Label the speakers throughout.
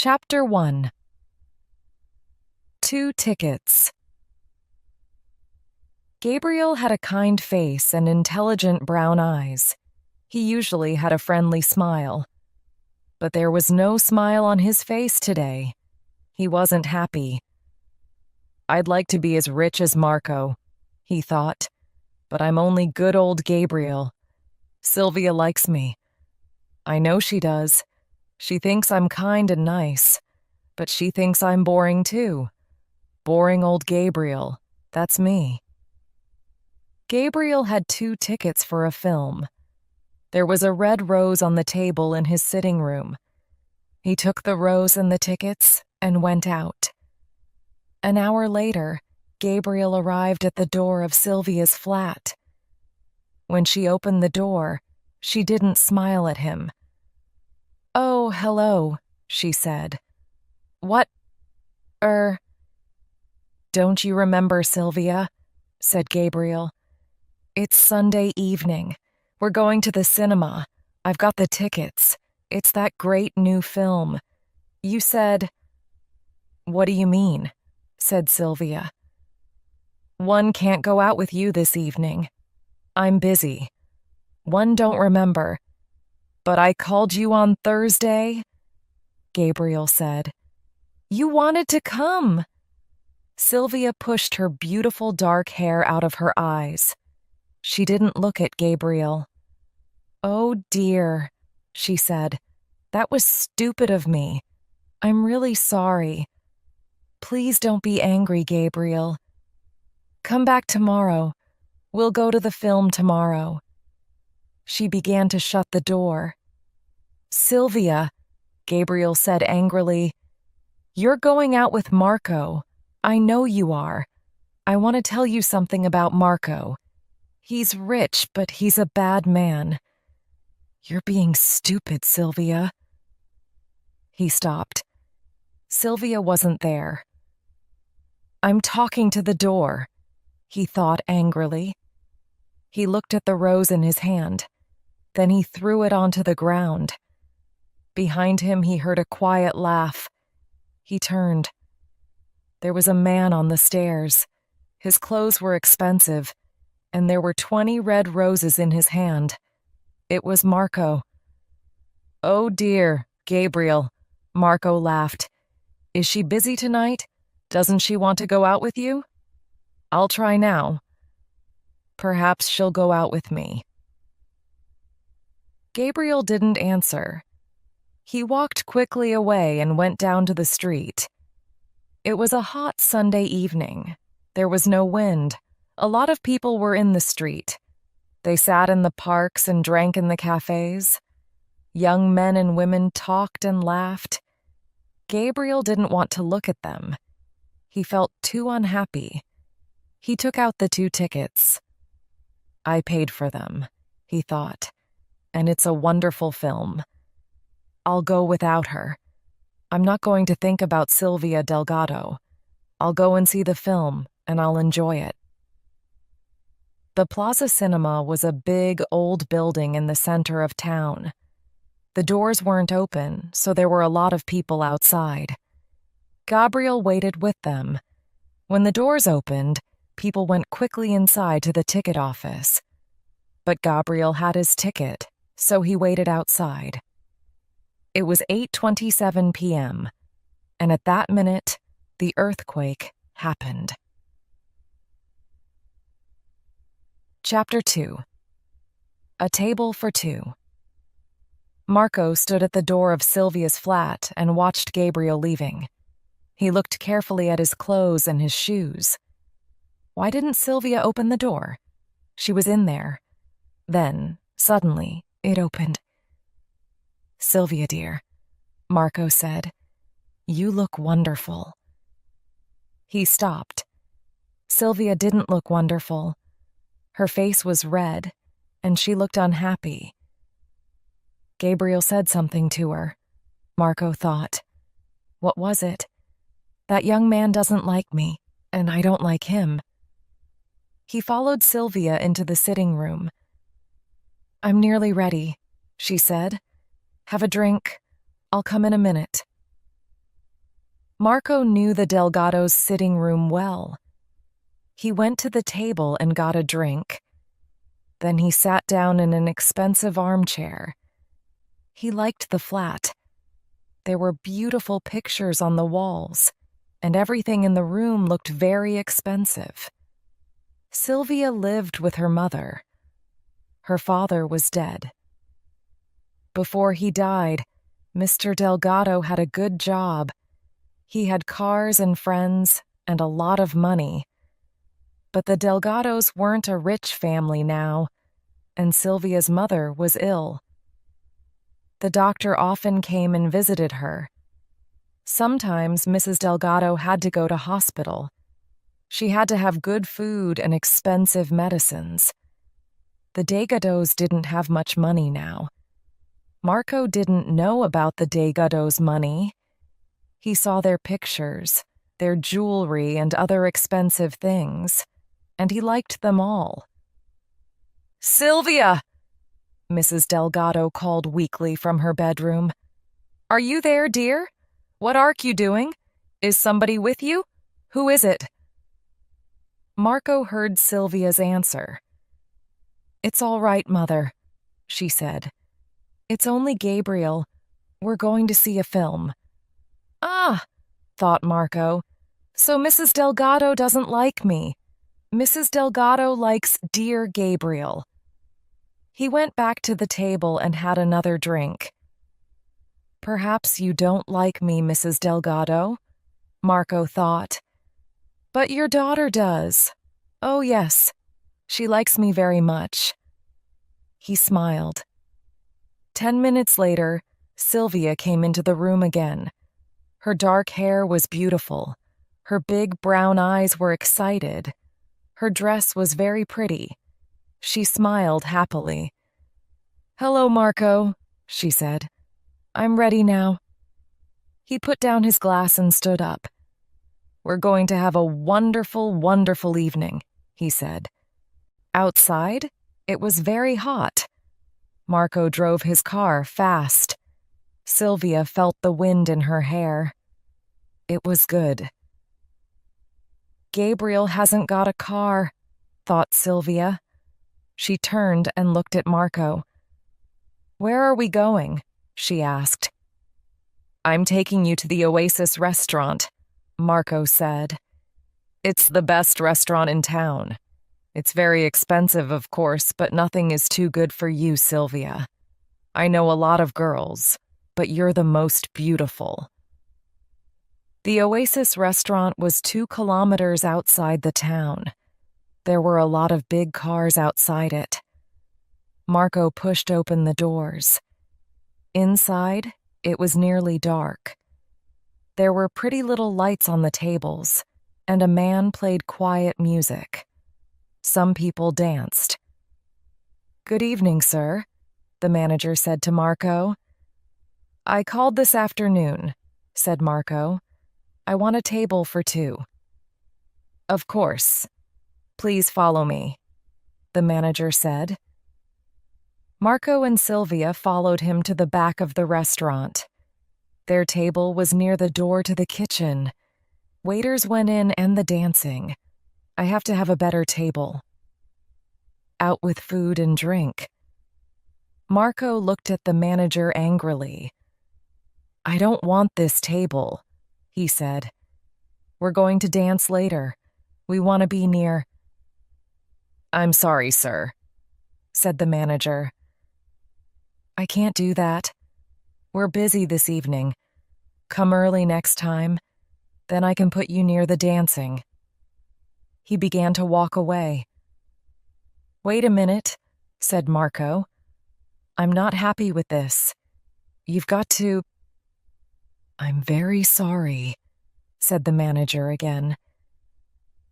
Speaker 1: Chapter 1. 2 Tickets. Gabriel had a kind face and intelligent brown eyes. He usually had a friendly smile. But there was no smile on his face today. He wasn't happy. I'd like to be as rich as Marco, he thought. But I'm only good old Gabriel. Sylvia likes me. I know she does. She thinks I'm kind and nice. But she thinks I'm boring too. Boring old Gabriel. That's me. Gabriel had 2 tickets for a film. There was a red rose on the table in his sitting room. He took the rose and the tickets and went out. An hour later, Gabriel arrived at the door of Sylvia's flat. When she opened the door, she didn't smile at him. "Oh, hello," she said. "What? Don't you remember, Sylvia?" said Gabriel. "It's Sunday evening. We're going to the cinema. I've got the tickets. It's that great new film. You said—" "What do you mean?" said Sylvia. "One can't go out with you this evening. I'm busy. One don't remember. But I called you on Thursday," Gabriel said. "You wanted to come." Sylvia pushed her beautiful dark hair out of her eyes. She didn't look at Gabriel. "Oh dear," she said. "That was stupid of me. I'm really sorry. Please don't be angry, Gabriel. Come back tomorrow. We'll go to the film tomorrow." She began to shut the door. "Sylvia," Gabriel said angrily, "you're going out with Marco. I know you are. I want to tell you something about Marco. He's rich, but he's a bad man." "You're being stupid, Sylvia." He stopped. Sylvia wasn't there. "I'm talking to the door," he thought angrily. He looked at the rose in his hand. Then he threw it onto the ground. Behind him, he heard a quiet laugh. He turned. There was a man on the stairs. His clothes were expensive, and there were 20 red roses in his hand. It was Marco. "Oh dear, Gabriel," Marco laughed. "Is she busy tonight? Doesn't she want to go out with you? I'll try now. Perhaps she'll go out with me." Gabriel didn't answer. He walked quickly away and went down to the street. It was a hot Sunday evening. There was no wind. A lot of people were in the street. They sat in the parks and drank in the cafes. Young men and women talked and laughed. Gabriel didn't want to look at them. He felt too unhappy. He took out the 2 tickets. "I paid for them," he thought, "and it's a wonderful film. I'll go without her. I'm not going to think about Sylvia Delgado. I'll go and see the film, and I'll enjoy it." The Plaza Cinema was a big, old building in the center of town. The doors weren't open, so there were a lot of people outside. Gabriel waited with them. When the doors opened, people went quickly inside to the ticket office. But Gabriel had his ticket, so he waited outside. It was 8:27 p.m., and at that minute, the earthquake happened. Chapter 2. A Table for 2. Marco stood at the door of Sylvia's flat and watched Gabriel leaving. He looked carefully at his clothes and his shoes. Why didn't Sylvia open the door? She was in there. Then, suddenly, it opened. "Sylvia, dear," Marco said, "you look wonderful." He stopped. Sylvia didn't look wonderful. Her face was red, and she looked unhappy. Gabriel said something to her, Marco thought. What was it? That young man doesn't like me, and I don't like him. He followed Sylvia into the sitting room. "I'm nearly ready," she said. "Have a drink. I'll come in a minute." Marco knew the Delgados' sitting room well. He went to the table and got a drink. Then he sat down in an expensive armchair. He liked the flat. There were beautiful pictures on the walls, and everything in the room looked very expensive. Sylvia lived with her mother. Her father was dead. Before he died, Mr. Delgado had a good job. He had cars and friends and a lot of money. But the Delgados weren't a rich family now, and Sylvia's mother was ill. The doctor often came and visited her. Sometimes Mrs. Delgado had to go to hospital. She had to have good food and expensive medicines. The Delgados didn't have much money now. Marco didn't know about the Delgados' money. He saw their pictures, their jewelry, and other expensive things, and he liked them all. "Sylvia!" Mrs. Delgado called weakly from her bedroom. "Are you there, dear? What are you doing? Is somebody with you? Who is it?" Marco heard Sylvia's answer. "It's all right, Mother," she said. "It's only Gabriel. We're going to see a film." "Ah," thought Marco, "so Mrs. Delgado doesn't like me. Mrs. Delgado likes dear Gabriel." He went back to the table and had another drink. "Perhaps you don't like me, Mrs. Delgado," Marco thought. "But your daughter does. Oh, yes, she likes me very much." He smiled. 10 minutes later, Sylvia came into the room again. Her dark hair was beautiful. Her big brown eyes were excited. Her dress was very pretty. She smiled happily. "Hello, Marco," she said. "I'm ready now." He put down his glass and stood up. "We're going to have a wonderful, wonderful evening," he said. Outside, it was very hot. Marco drove his car fast. Sylvia felt the wind in her hair. It was good. Gabriel hasn't got a car, thought Sylvia. She turned and looked at Marco. "Where are we going?" she asked. "I'm taking you to the Oasis restaurant," Marco said. "It's the best restaurant in town. It's very expensive, of course, but nothing is too good for you, Sylvia. I know a lot of girls, but you're the most beautiful." The Oasis restaurant was 2 kilometers outside the town. There were a lot of big cars outside it. Marco pushed open the doors. Inside, it was nearly dark. There were pretty little lights on the tables, and a man played quiet music. Some people danced. "Good evening, sir," the manager said to Marco. "I called this afternoon," said Marco. "I want a table for 2. "Of course. Please follow me," the manager said. Marco and Sylvia followed him to the back of the restaurant. Their table was near the door to the kitchen. Waiters went in and the dancing. "I have to have a better table." "Out with food and drink." Marco looked at the manager angrily. "I don't want this table," he said. "We're going to dance later. We want to be near—" "I'm sorry, sir," said the manager. "I can't do that. We're busy this evening. Come early next time. Then I can put you near the dancing." He began to walk away. "Wait a minute," said Marco. "I'm not happy with this. You've got to—" "I'm very sorry," said the manager again.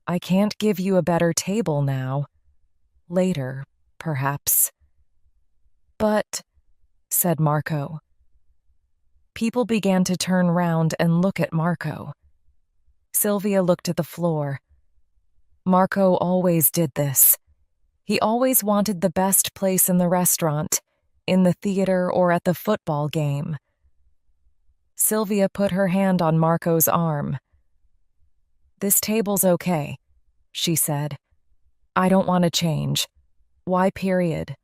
Speaker 1: "I can't give you a better table now. Later, perhaps." "But—" said Marco. People began to turn round and look at Marco. Sylvia looked at the floor. Marco always did this. He always wanted the best place in the restaurant, in the theater, or at the football game. Sylvia put her hand on Marco's arm. "This table's okay," she said. "I don't want to change. Why period?"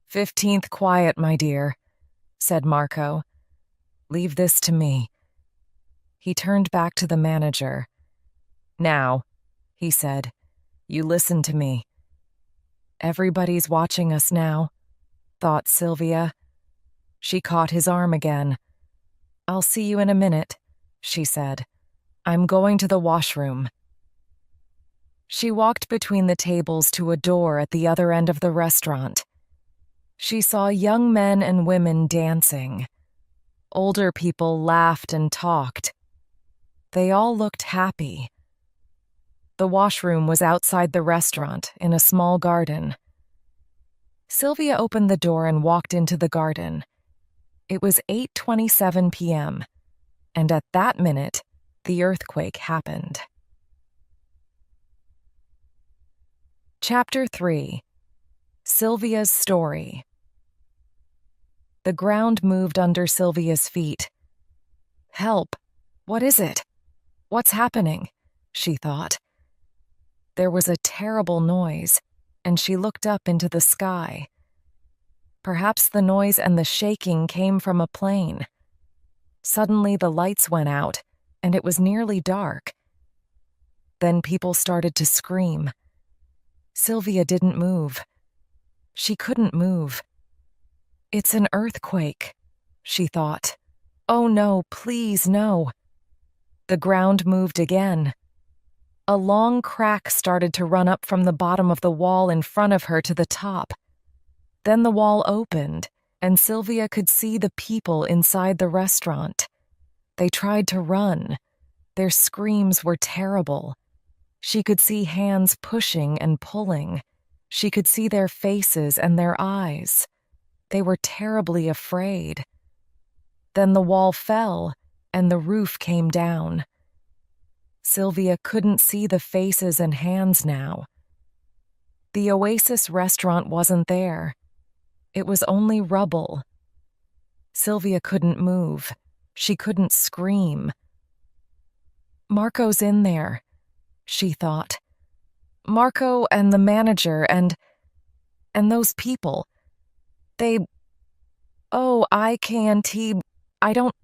Speaker 1: 15th quiet, my dear, said Marco. "Leave this to me." He turned back to the manager. "Now," he said, "you listen to me." Everybody's watching us now, thought Sylvia. She caught his arm again. "I'll see you in a minute," she said. "I'm going to the washroom." She walked between the tables to a door at the other end of the restaurant. She saw young men and women dancing. Older people laughed and talked. They all looked happy. The washroom was outside the restaurant in a small garden. Sylvia opened the door and walked into the garden. It was 8:27 p.m., and at that minute, the earthquake happened. Chapter 3. Sylvia's Story. The ground moved under Sylvia's feet. "Help! What is it? What's happening?" she thought. There was a terrible noise, and she looked up into the sky. Perhaps the noise and the shaking came from a plane. Suddenly the lights went out, and it was nearly dark. Then people started to scream. Sylvia didn't move. She couldn't move. "It's an earthquake," she thought. "Oh no, please no." The ground moved again. A long crack started to run up from the bottom of the wall in front of her to the top. Then the wall opened, and Sylvia could see the people inside the restaurant. They tried to run. Their screams were terrible. She could see hands pushing and pulling. She could see their faces and their eyes. They were terribly afraid. Then the wall fell, and the roof came down. Sylvia couldn't see the faces and hands now. The Oasis restaurant wasn't there. It was only rubble. Sylvia couldn't move. She couldn't scream. "Marco's in there," she thought. "Marco and the manager and those people. I don't."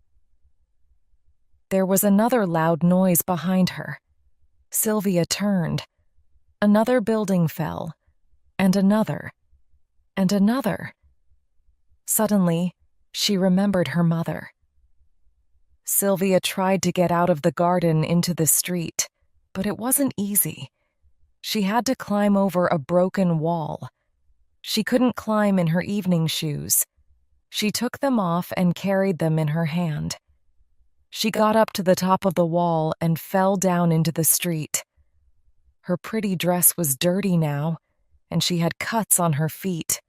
Speaker 1: There was another loud noise behind her. Sylvia turned. Another building fell, and another, and another. Suddenly, she remembered her mother. Sylvia tried to get out of the garden into the street, but it wasn't easy. She had to climb over a broken wall. She couldn't climb in her evening shoes. She took them off and carried them in her hand. She got up to the top of the wall and fell down into the street. Her pretty dress was dirty now, and she had cuts on her feet.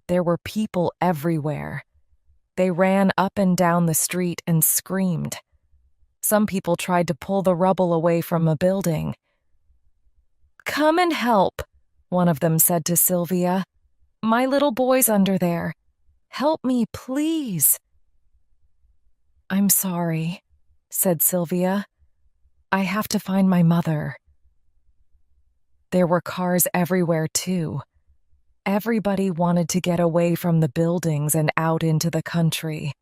Speaker 1: There were people everywhere. They ran up and down the street and screamed. Some people tried to pull the rubble away from a building. "Come and help," one of them said to Sylvia. "My little boy's under there. Help me, please." "I'm sorry," said Sylvia. "I have to find my mother." There were cars everywhere, too. Everybody wanted to get away from the buildings and out into the country.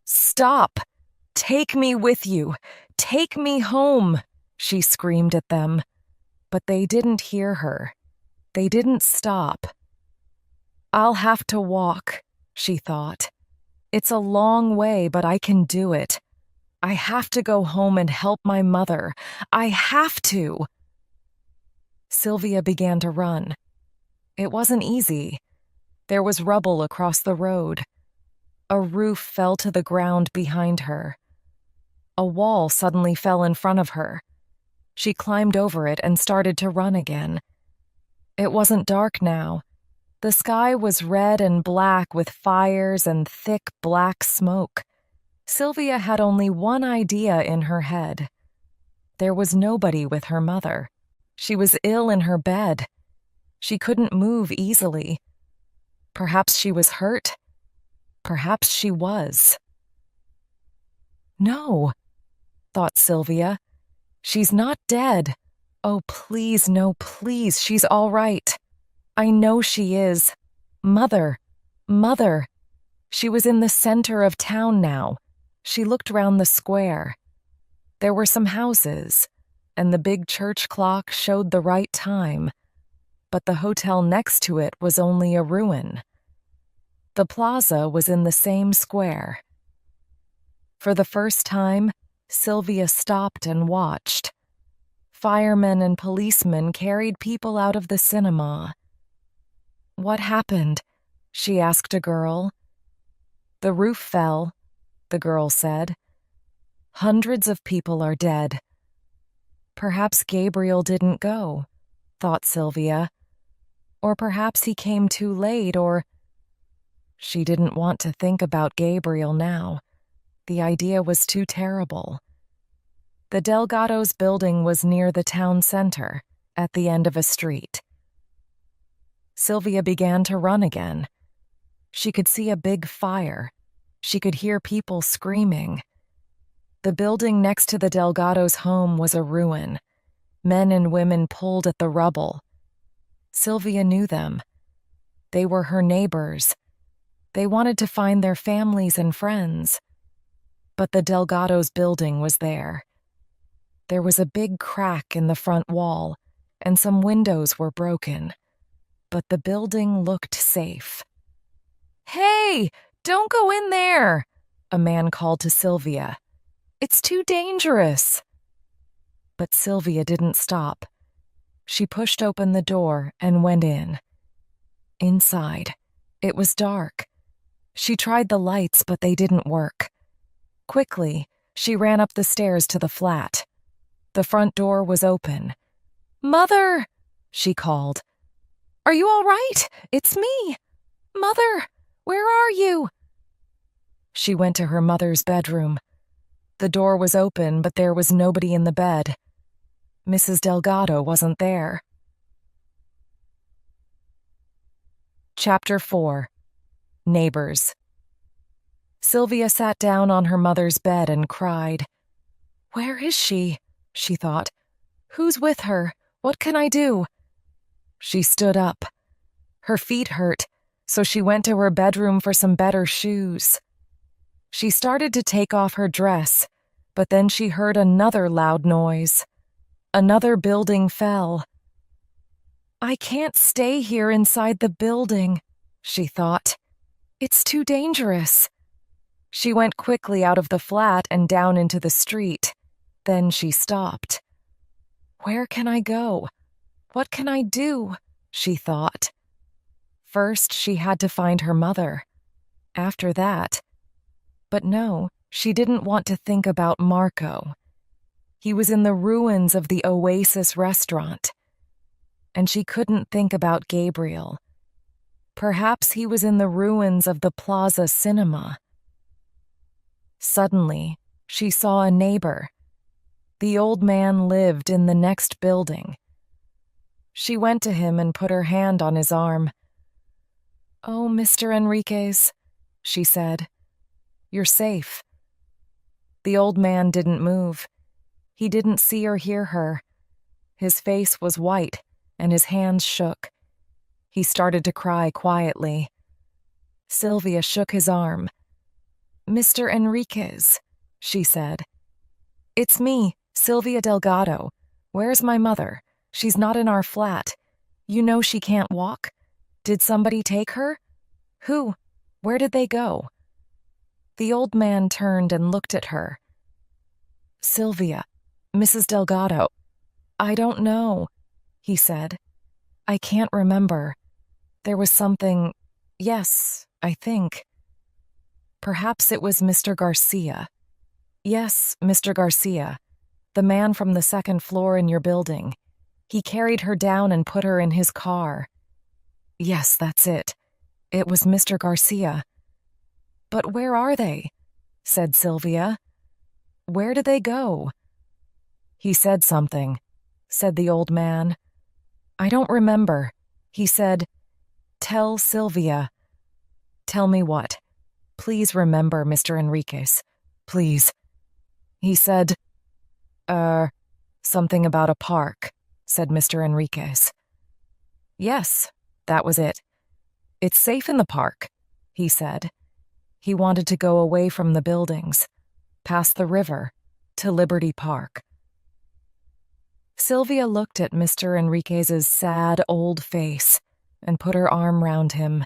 Speaker 1: "Stop! Take me with you! Take me home!" she screamed at them. But they didn't hear her. They didn't stop. "I'll have to walk," she thought. "It's a long way, but I can do it. I have to go home and help my mother. I have to." Sylvia began to run. It wasn't easy. There was rubble across the road. A roof fell to the ground behind her. A wall suddenly fell in front of her. She climbed over it and started to run again. It wasn't dark now. The sky was red and black with fires and thick black smoke. Sylvia had only one idea in her head. There was nobody with her mother. She was ill in her bed. She couldn't move easily. Perhaps she was hurt. Perhaps she was. No, thought Sylvia. She's not dead. Oh, please, no, please, she's all right. I know she is. Mother, Mother. She was in the center of town now. She looked round the square. There were some houses, and the big church clock showed the right time, but the hotel next to it was only a ruin. The plaza was in the same square. For the first time, Sylvia stopped and watched. Firemen and policemen carried people out of the cinema. "What happened?" she asked a girl. "The roof fell," the girl said. "Hundreds of people are dead." Perhaps Gabriel didn't go, thought Sylvia. Or perhaps he came too late, or... She didn't want to think about Gabriel now. The idea was too terrible. The Delgados' building was near the town center, at the end of a street. Sylvia began to run again. She could see a big fire. She could hear people screaming. The building next to the Delgados' home was a ruin. Men and women pulled at the rubble. Sylvia knew them. They were her neighbors. They wanted to find their families and friends. But the Delgados' building was there. There was a big crack in the front wall, and some windows were broken. But the building looked safe. "Hey, don't go in there!" a man called to Sylvia. "It's too dangerous." But Sylvia didn't stop. She pushed open the door and went in. Inside, it was dark. She tried the lights, but they didn't work. Quickly, she ran up the stairs to the flat. The front door was open. "Mother!" she called. "Are you all right? It's me. Mother, where are you?" She went to her mother's bedroom. The door was open, but there was nobody in the bed. Mrs. Delgado wasn't there. Chapter 4. Neighbors. Sylvia sat down on her mother's bed and cried. "Where is she?" she thought. "Who's with her? What can I do?" She stood up. Her feet hurt, so she went to her bedroom for some better shoes. She started to take off her dress, but then she heard another loud noise. Another building fell. "I can't stay here inside the building," she thought. "It's too dangerous." She went quickly out of the flat and down into the street. Then she stopped. "Where can I go? What can I do?" she thought. First, she had to find her mother. After that... But no, she didn't want to think about Marco. He was in the ruins of the Oasis restaurant. And she couldn't think about Gabriel. Perhaps he was in the ruins of the Plaza Cinema. Suddenly, she saw a neighbor. The old man lived in the next building. She went to him and put her hand on his arm. "Oh, Mr. Enriquez," she said. "You're safe." The old man didn't move. He didn't see or hear her. His face was white, and his hands shook. He started to cry quietly. Sylvia shook his arm. "Mr. Enriquez," she said. "It's me, Sylvia Delgado. Where's my mother? She's not in our flat. You know she can't walk? Did somebody take her? Who? Where did they go?" The old man turned and looked at her. "Sylvia, Mrs. Delgado, I don't know," he said. "I can't remember. There was something... Yes, I think. Perhaps it was Mr. Garcia. Yes, Mr. Garcia, the man from the second floor in your building. He carried her down and put her in his car. Yes, that's it. It was Mr. Garcia." "But where are they?" said Sylvia. "Where did they go?" "He said something," said the old man. "I don't remember. He said, 'Tell Sylvia.'" "Tell me what? Please remember, Mr. Enriquez. Please." He said, something about a park, said Mr. Enriquez. Yes, that was it. It's safe in the park, he said. He wanted to go away from the buildings, past the river, to Liberty Park. Sylvia looked at Mr. Enriquez's sad old face and put her arm round him.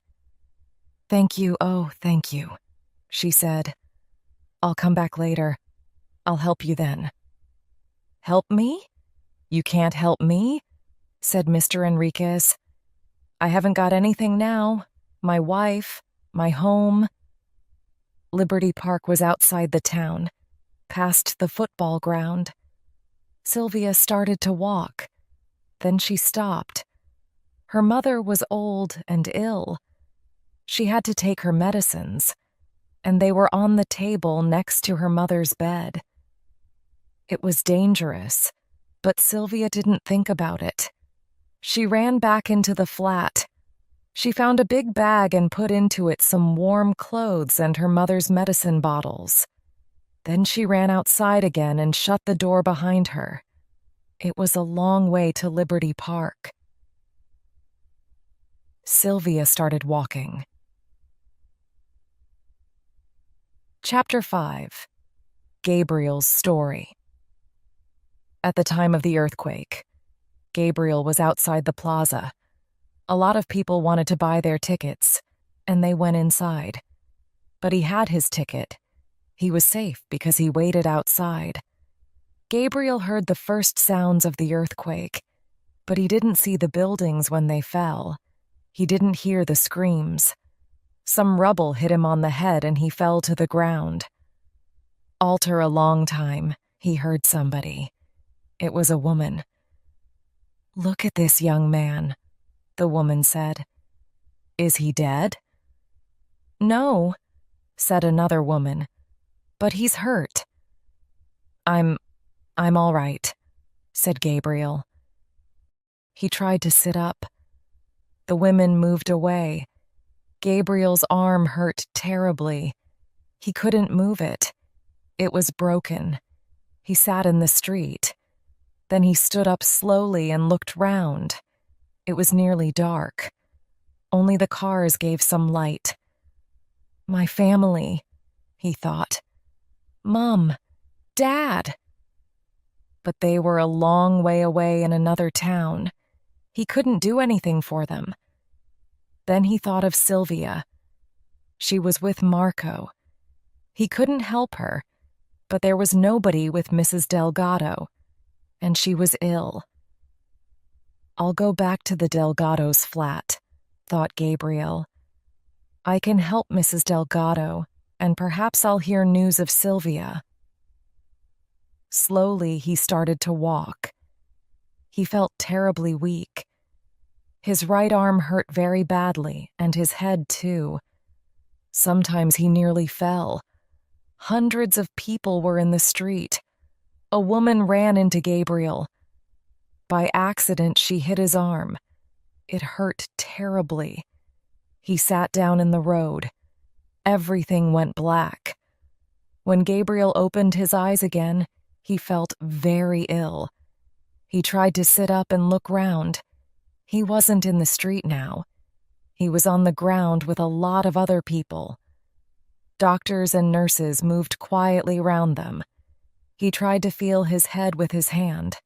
Speaker 1: Thank you, oh, thank you, she said. I'll come back later. I'll help you then. Help me? You can't help me, said Mr. Enriquez. I haven't got anything now. My wife, my home. Liberty Park was outside the town, past the football ground. Sylvia started to walk. Then she stopped. Her mother was old and ill. She had to take her medicines, and they were on the table next to her mother's bed. It was dangerous, but Sylvia didn't think about it. She ran back into the flat. She found a big bag and put into it some warm clothes and her mother's medicine bottles. Then she ran outside again and shut the door behind her. It was a long way to Liberty Park. Sylvia started walking. Chapter 5. Gabriel's Story. At the time of the earthquake, Gabriel was outside the plaza. A lot of people wanted to buy their tickets, and they went inside. But he had his ticket. He was safe because he waited outside. Gabriel heard the first sounds of the earthquake, but he didn't see the buildings when they fell. He didn't hear the screams. Some rubble hit him on the head and he fell to the ground. After a long time, he heard somebody. It was a woman. Look at this young man, the woman said. Is he dead? No, said another woman, but he's hurt. I'm all right, said Gabriel. He tried to sit up. The women moved away. Gabriel's arm hurt terribly. He couldn't move it. It was broken. He sat in the street. Then he stood up slowly and looked round. It was nearly dark. Only the cars gave some light. My family, he thought. Mom, Dad. But they were a long way away in another town. He couldn't do anything for them. Then he thought of Sylvia. She was with Marco. He couldn't help her, but there was nobody with Mrs. Delgado, and she was ill. I'll go back to the Delgado's flat, thought Gabriel. I can help Mrs. Delgado, and perhaps I'll hear news of Sylvia. Slowly, he started to walk. He felt terribly weak. His right arm hurt very badly, and his head too. Sometimes he nearly fell. Hundreds of people were in the street. A woman ran into Gabriel. By accident, she hit his arm. It hurt terribly. He sat down in the road. Everything went black. When Gabriel opened his eyes again, he felt very ill. He tried to sit up and look round. He wasn't in the street now. He was on the ground with a lot of other people. Doctors and nurses moved quietly round them. He tried to feel his head with his hand.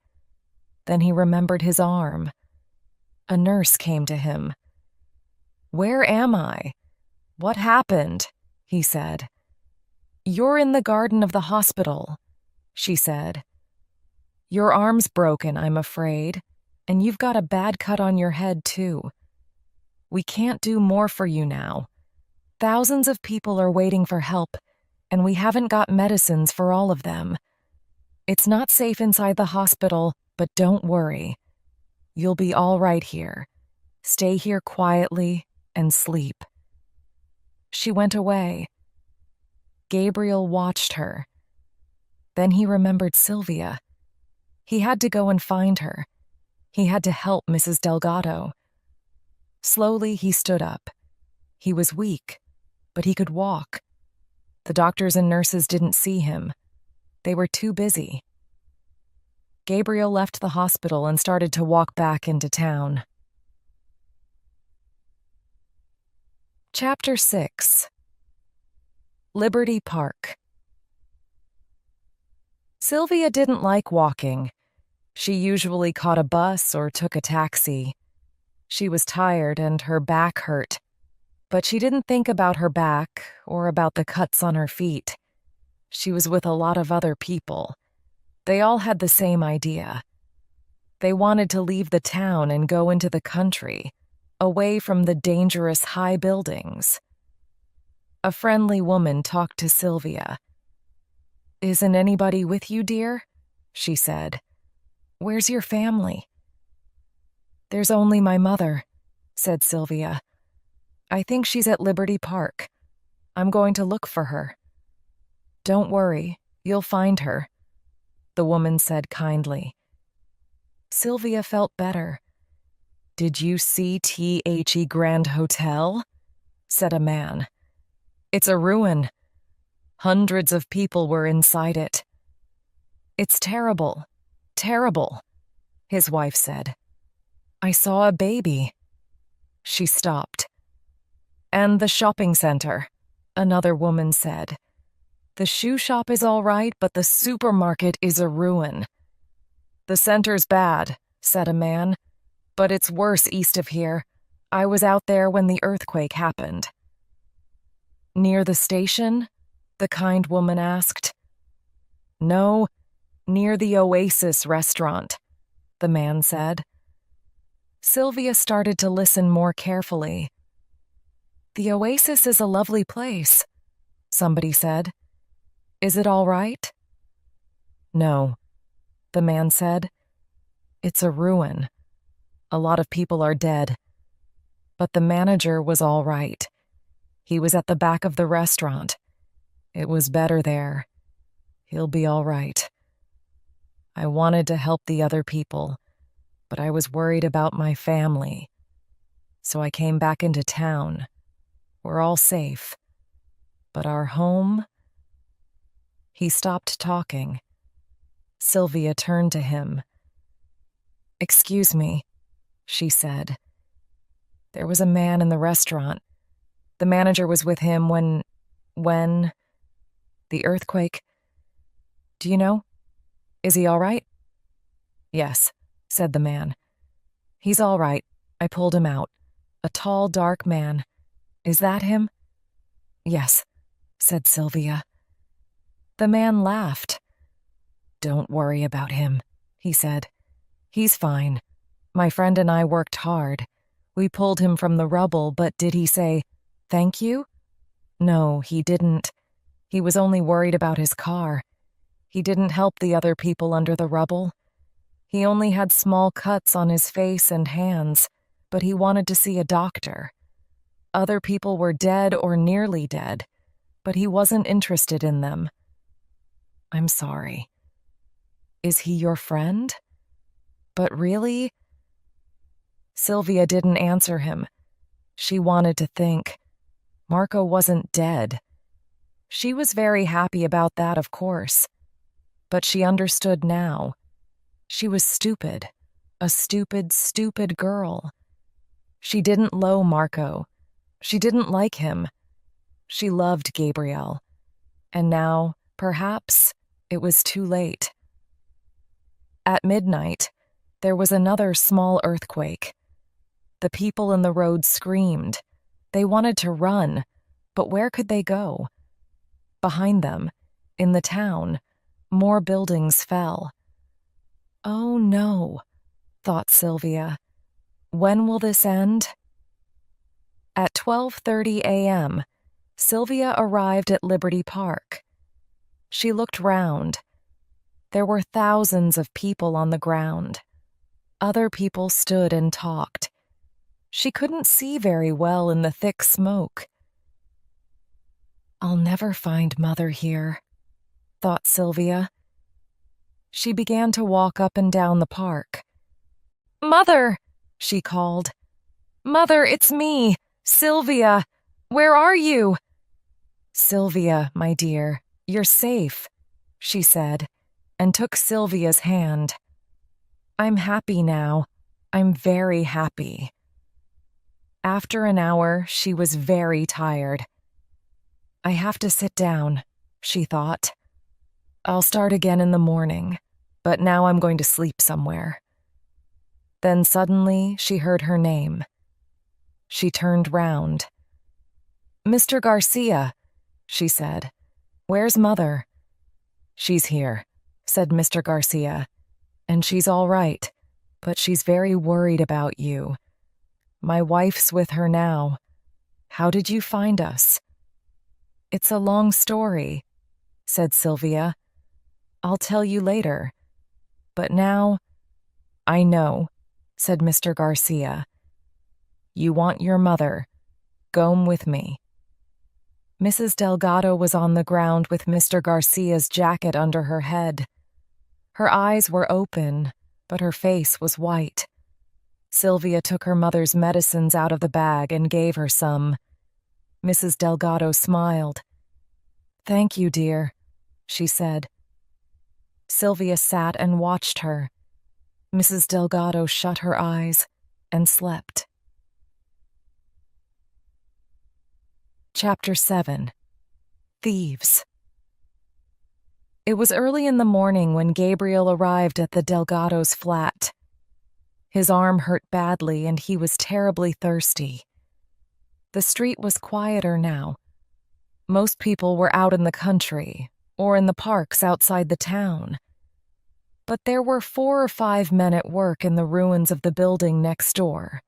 Speaker 1: Then he remembered his arm. A nurse came to him. "Where am I? What happened?" he said. "You're in the garden of the hospital," she said. "Your arm's broken, I'm afraid, and you've got a bad cut on your head, too. We can't do more for you now. Thousands of people are waiting for help, and we haven't got medicines for all of them. It's not safe inside the hospital, but don't worry. You'll be all right here. Stay here quietly and sleep." She went away. Gabriel watched her. Then he remembered Sylvia. He had to go and find her. He had to help Mrs. Delgado. Slowly, he stood up. He was weak, but he could walk. The doctors and nurses didn't see him. They were too busy. Gabriel left the hospital and started to walk back into town. Chapter 6. Liberty Park. Sylvia didn't like walking. She usually caught a bus or took a taxi. She was tired and her back hurt, but she didn't think about her back or about the cuts on her feet. She was with a lot of other people. They all had the same idea. They wanted to leave the town and go into the country, away from the dangerous high buildings. A friendly woman talked to Sylvia. "Isn't anybody with you, dear?" she said. "Where's your family?" "There's only my mother," said Sylvia. "I think she's at Liberty Park. I'm going to look for her." "Don't worry, you'll find her," the woman said kindly. Sylvia felt better. "Did you see The Grand Hotel?" said a man. "It's a ruin. Hundreds of people were inside it." "It's terrible, terrible," his wife said. "I saw a baby." She stopped. "And the shopping center," another woman said. "The shoe shop is all right, but the supermarket is a ruin." "The center's bad," said a man, "but it's worse east of here. I was out there when the earthquake happened." "Near the station?" the kind woman asked. "No, near the Oasis restaurant," the man said. Sylvia started to listen more carefully. "The Oasis is a lovely place," somebody said. "Is it all right?" "No," the man said. "It's a ruin. A lot of people are dead. But the manager was all right. He was at the back of the restaurant. It was better there. He'll be all right. I wanted to help the other people, but I was worried about my family. So I came back into town. We're all safe. But our home..." He stopped talking. Sylvia turned to him. "Excuse me," she said. "There was a man in the restaurant. The manager was with him when... the earthquake. Do you know? Is he all right?" "Yes," said the man. "He's all right. I pulled him out. A tall, dark man. Is that him?" "Yes," said Sylvia. The man laughed. "Don't worry about him," he said. "He's fine. My friend and I worked hard. We pulled him from the rubble, but did he say, 'Thank you'?" "No, he didn't. He was only worried about his car. He didn't help the other people under the rubble. He only had small cuts on his face and hands, but he wanted to see a doctor. Other people were dead or nearly dead, but he wasn't interested in them." "I'm sorry. Is he your friend? But really?" Sylvia didn't answer him. She wanted to think. Marco wasn't dead. She was very happy about that, of course. But she understood now. She was stupid. A stupid, stupid girl. She didn't loathe Marco. She didn't like him. She loved Gabriel. And now, perhaps, it was too late. At midnight, there was another small earthquake. The people in the road screamed. They wanted to run, but where could they go? Behind them, in the town, more buildings fell. "Oh no," thought Sylvia. "When will this end?" At 12:30 a.m., Sylvia arrived at Liberty Park. She looked round. There were thousands of people on the ground. Other people stood and talked. She couldn't see very well in the thick smoke. "I'll never find Mother here," thought Sylvia. She began to walk up and down the park. "Mother!" she called. "Mother, it's me, Sylvia. Where are you?" "Sylvia, my dear, you're safe. she said, and took Sylvia's hand. I'm happy now. I'm very happy. After an hour, she was very tired. I have to sit down, she thought. I'll start again in the morning, but now I'm going to sleep somewhere. Then suddenly she heard her name. She turned round. Mr. Garcia, she said. Where's Mother? She's here, said Mr. Garcia, and she's all right, but she's very worried about you. My wife's with her now. How did you find us? It's a long story, said Sylvia. I'll tell you later. But now, I know, said Mr. Garcia. You want your mother. Go with me. Mrs. Delgado was on the ground with Mr. Garcia's jacket under her head. Her eyes were open, but her face was white. Sylvia took her mother's medicines out of the bag and gave her some. Mrs. Delgado smiled. Thank you, dear, she said. Sylvia sat and watched her. Mrs. Delgado shut her eyes and slept. Chapter 7. Thieves. It was early in the morning when Gabriel arrived at the Delgado's flat. His arm hurt badly and he was terribly thirsty. The street was quieter now. Most people were out in the country or in the parks outside the town. But there were 4 or 5 men at work in the ruins of the building next door.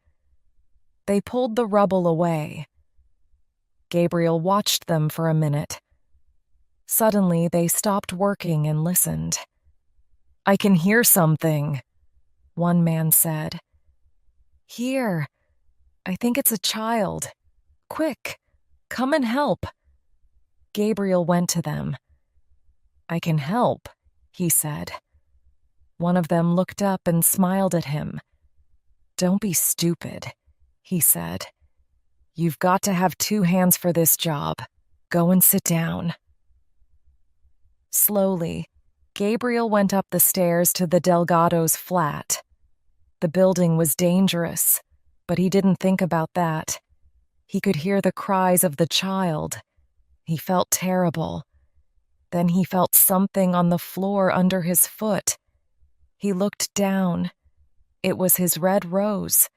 Speaker 1: They pulled the rubble away. Gabriel watched them for a minute. Suddenly, they stopped working and listened. I can hear something, one man said. Here. I think it's a child. Quick, come and help. Gabriel went to them. I can help, he said. One of them looked up and smiled at him. Don't be stupid, he said. You've got to have 2 hands for this job. Go and sit down. Slowly, Gabriel went up the stairs to the Delgado's flat. The building was dangerous, but he didn't think about that. He could hear the cries of the child. He felt terrible. Then he felt something on the floor under his foot. He looked down. It was his red rose.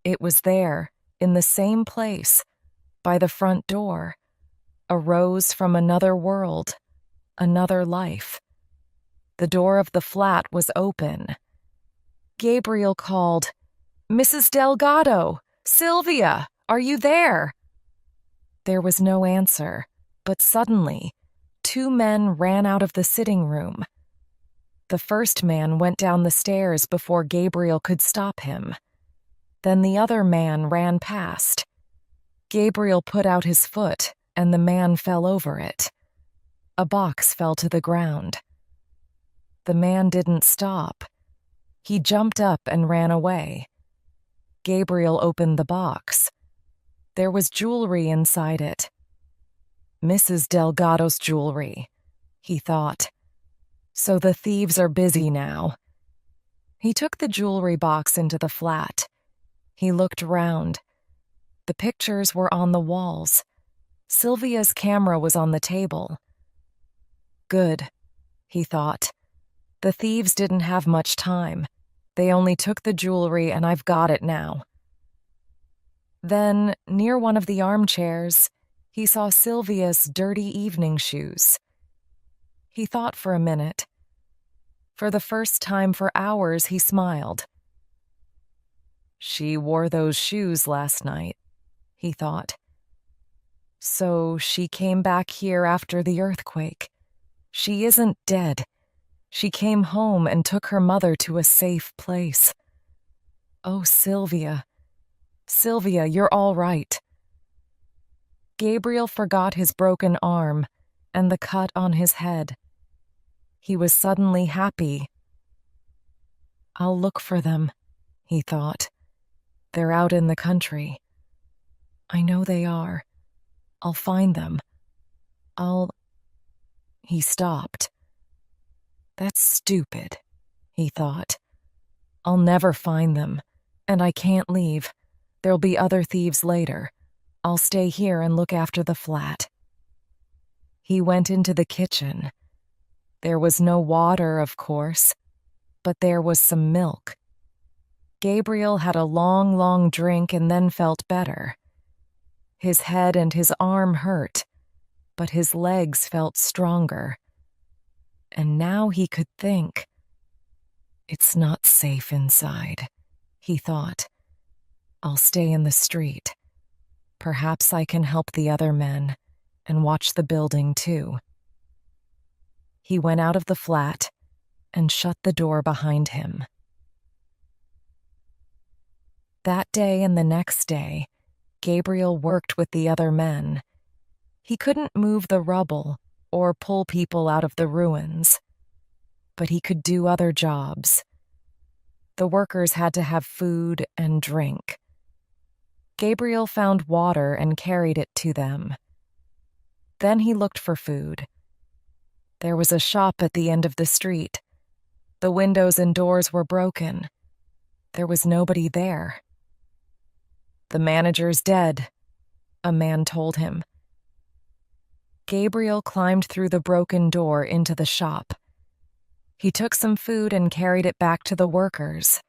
Speaker 1: It was there, in the same place, by the front door. A rose from another world, another life. The door of the flat was open. Gabriel called, Mrs. Delgado, Sylvia, are you there? There was no answer, but suddenly, 2 men ran out of the sitting room. The first man went down the stairs before Gabriel could stop him. Then the other man ran past. Gabriel put out his foot, and the man fell over it. A box fell to the ground. The man didn't stop. He jumped up and ran away. Gabriel opened the box. There was jewelry inside it. Mrs. Delgado's jewelry, he thought. So the thieves are busy now. He took the jewelry box into the flat. He looked around. The pictures were on the walls. Sylvia's camera was on the table. Good, he thought. The thieves didn't have much time. They only took the jewelry and I've got it now. Then, near one of the armchairs, he saw Sylvia's dirty evening shoes. He thought for a minute. For the first time for hours, he smiled. She wore those shoes last night, he thought. So she came back here after the earthquake. She isn't dead. She came home and took her mother to a safe place. Oh, Sylvia. Sylvia, you're all right. Gabriel forgot his broken arm and the cut on his head. He was suddenly happy. I'll look for them, he thought. They're out in the country. I know they are. I'll find them. He stopped. That's stupid, he thought. I'll never find them, and I can't leave. There'll be other thieves later. I'll stay here and look after the flat. He went into the kitchen. There was no water, of course, but there was some milk. Gabriel had a long drink and then felt better. His head and his arm hurt, but his legs felt stronger. And now he could think. It's not safe inside, he thought. I'll stay in the street. Perhaps I can help the other men and watch the building too. He went out of the flat and shut the door behind him. That day and the next day, Gabriel worked with the other men. He couldn't move the rubble or pull people out of the ruins, but he could do other jobs. The workers had to have food and drink. Gabriel found water and carried it to them. Then he looked for food. There was a shop at the end of the street. The windows and doors were broken. There was nobody there. The manager's dead, a man told him. Gabriel climbed through the broken door into the shop. He took some food and carried it back to the workers.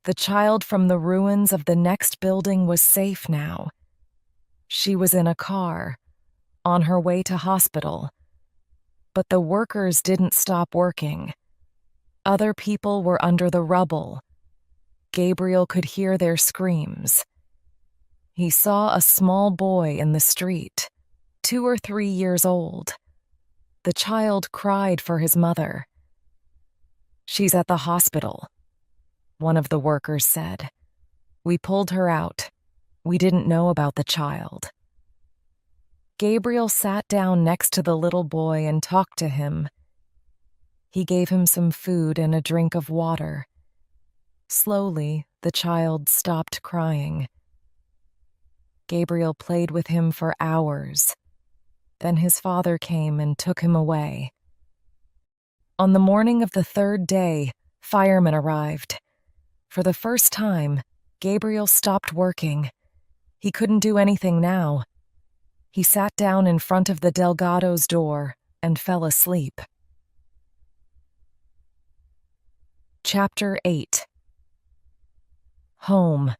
Speaker 1: The child from the ruins of the next building was safe now. She was in a car, on her way to hospital. But the workers didn't stop working. Other people were under the rubble. Gabriel could hear their screams. He saw a small boy in the street, 2 or 3 years old. The child cried for his mother. She's at the hospital, one of the workers said. We pulled her out. We didn't know about the child. Gabriel sat down next to the little boy and talked to him. He gave him some food and a drink of water. Slowly, the child stopped crying. Gabriel played with him for hours. Then his father came and took him away. On the morning of the 3rd day, firemen arrived. For the first time, Gabriel stopped working. He couldn't do anything now. He sat down in front of the Delgado's door and fell asleep. Chapter 8. Home.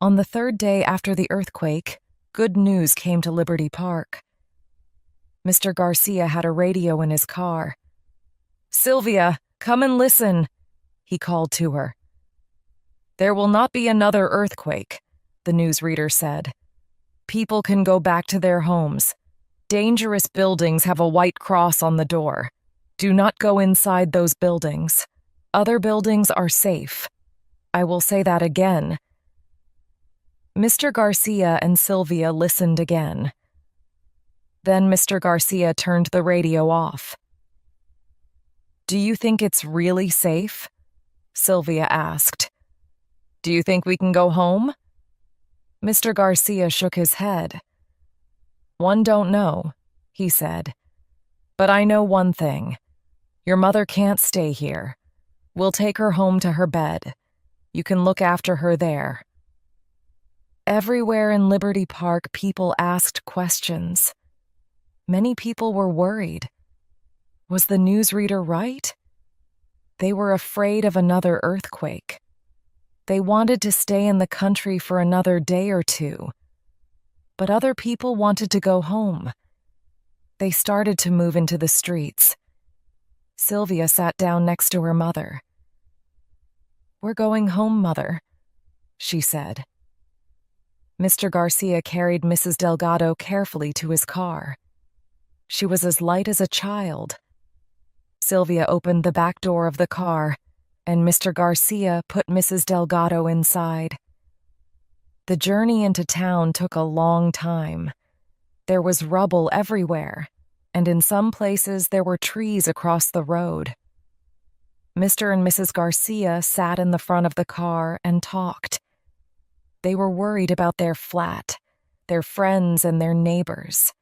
Speaker 1: On the 3rd day after the earthquake, good news came to Liberty Park. Mr. Garcia had a radio in his car. "Sylvia, come and listen," he called to her. "There will not be another earthquake," the newsreader said. "People can go back to their homes. Dangerous buildings have a white cross on the door. Do not go inside those buildings. Other buildings are safe. I will say that again." Mr. Garcia and Sylvia listened again. Then Mr. Garcia turned the radio off. "Do you think it's really safe?" Sylvia asked. "Do you think we can go home?" Mr. Garcia shook his head. "One don't know," he said. "But I know one thing. Your mother can't stay here. We'll take her home to her bed. You can look after her there." Everywhere in Liberty Park, people asked questions. Many people were worried. Was the newsreader right? They were afraid of another earthquake. They wanted to stay in the country for another day or two. But other people wanted to go home. They started to move into the streets. Sylvia sat down next to her mother. "We're going home, Mother," she said. Mr. Garcia carried Mrs. Delgado carefully to his car. She was as light as a child. Sylvia opened the back door of the car, and Mr. Garcia put Mrs. Delgado inside. The journey into town took a long time. There was rubble everywhere, and in some places there were trees across the road. Mr. and Mrs. Garcia sat in the front of the car and talked. They were worried about their flat, their friends, and their neighbors.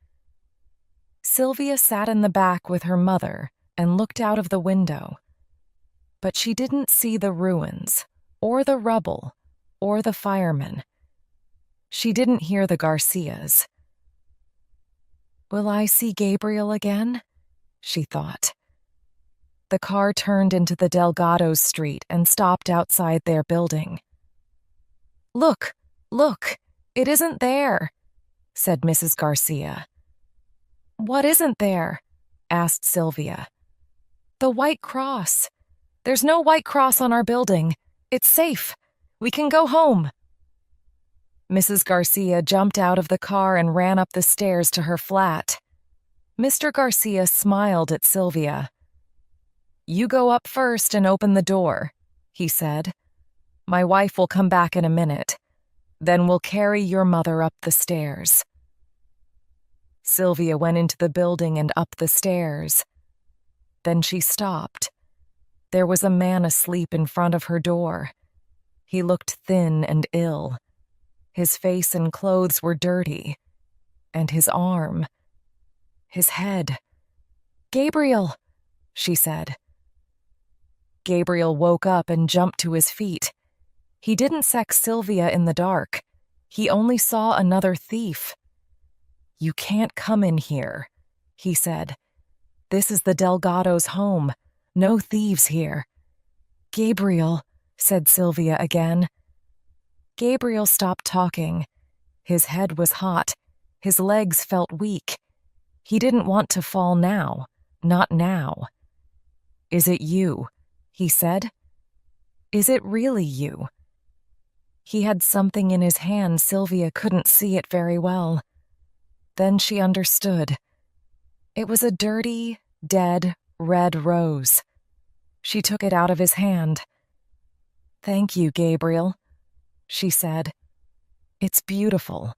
Speaker 1: Sylvia sat in the back with her mother and looked out of the window. But she didn't see the ruins, or the rubble, or the firemen. She didn't hear the Garcias. "Will I see Gabriel again?" she thought. The car turned into the Delgados street and stopped outside their building. "Look, look, it isn't there," said Mrs. Garcia. "What isn't there?" asked Sylvia. "The White Cross. There's no White Cross on our building. It's safe. We can go home." Mrs. Garcia jumped out of the car and ran up the stairs to her flat. Mr. Garcia smiled at Sylvia. "You go up first and open the door," he said. "My wife will come back in a minute. Then we'll carry your mother up the stairs." Sylvia went into the building and up the stairs. Then she stopped. There was a man asleep in front of her door. He looked thin and ill. His face and clothes were dirty. And his arm. His head. "Gabriel," she said. Gabriel woke up and jumped to his feet. He didn't sex Sylvia in the dark. He only saw another thief. "You can't come in here," he said. "This is the Delgados' home. No thieves here." "Gabriel," said Sylvia again. Gabriel stopped talking. His head was hot. His legs felt weak. He didn't want to fall now. Not now. "Is it you?" he said. "Is it really you?" He had something in his hand. Sylvia couldn't see it very well. Then she understood. It was a dirty, dead, red rose. She took it out of his hand. "Thank you, Gabriel," she said. "It's beautiful."